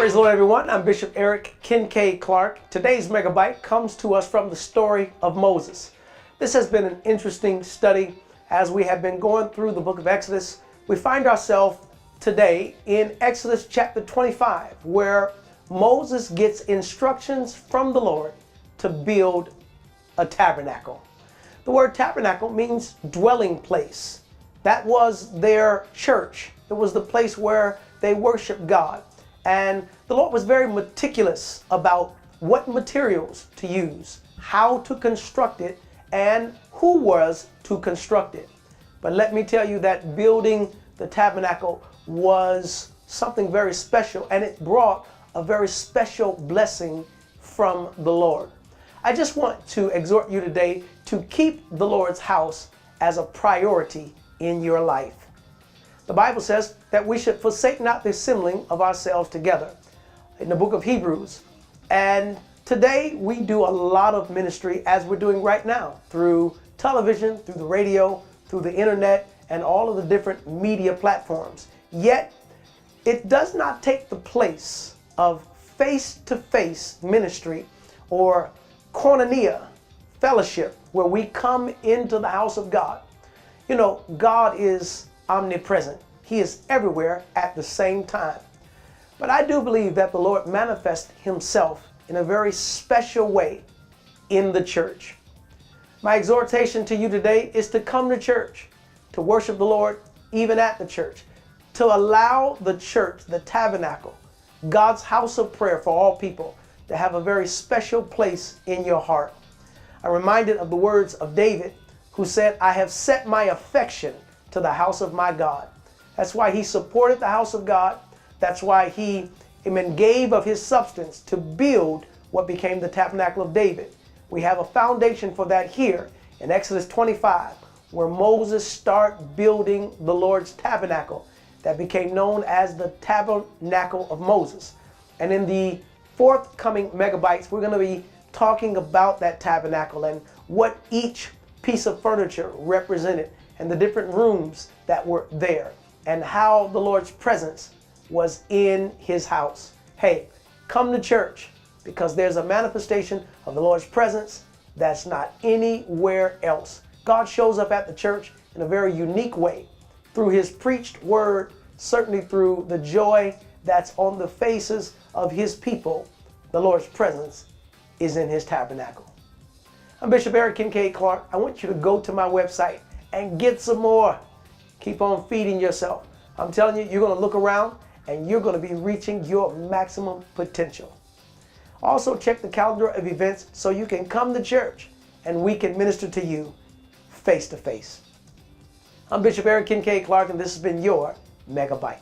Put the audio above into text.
Praise the Lord, everyone. I'm Bishop Eric Kincaid Clark. Today's Megabyte comes to us from the story of Moses. This has been an interesting study as we have been going through the book of Exodus. We find ourselves today in Exodus chapter 25, where Moses gets instructions from the Lord to build a tabernacle. The word tabernacle means dwelling place. That was their church. It was the place where they worshiped God. And the Lord was very meticulous about what materials to use, how to construct it, and who was to construct it. But let me tell you that building the tabernacle was something very special, and it brought a very special blessing from the Lord. I just want to exhort you today to keep the Lord's house as a priority in your life. The Bible says that we should forsake not the assembling of ourselves together in the book of Hebrews. And today we do a lot of ministry, as we're doing right now, through television, through the radio, through the internet, and all of the different media platforms. Yet it does not take the place of face-to-face ministry or koinonia, fellowship, where we come into the house of God. You know, God is omnipresent. He is everywhere at the same time. But I do believe that the Lord manifests himself in a very special way in the church. My exhortation to you today is to come to church, to worship the Lord even at the church, to allow the church, the tabernacle, God's house of prayer for all people, to have a very special place in your heart. I'm reminded of the words of David, who said, "I have set my affection to the house of my God." That's why he supported the house of God. That's why he gave of his substance to build what became the Tabernacle of David. We have a foundation for that here in Exodus 25, where Moses started building the Lord's tabernacle that became known as the Tabernacle of Moses. And in the forthcoming megabytes, we're going to be talking about that tabernacle and what each piece of furniture represented and the different rooms that were there and how the Lord's presence was in his house. Hey, come to church, because there's a manifestation of the Lord's presence that's not anywhere else. God shows up at the church in a very unique way through his preached word, certainly through the joy that's on the faces of his people. The Lord's presence is in his tabernacle. I'm Bishop Eric Kincaid Clark. I want you to go to my website and get some more. Keep on feeding yourself. I'm telling you, you're going to look around and you're going to be reaching your maximum potential. Also, check the calendar of events so you can come to church and we can minister to you face to face. I'm Bishop Eric Kincaid Clark, and this has been your Megabyte.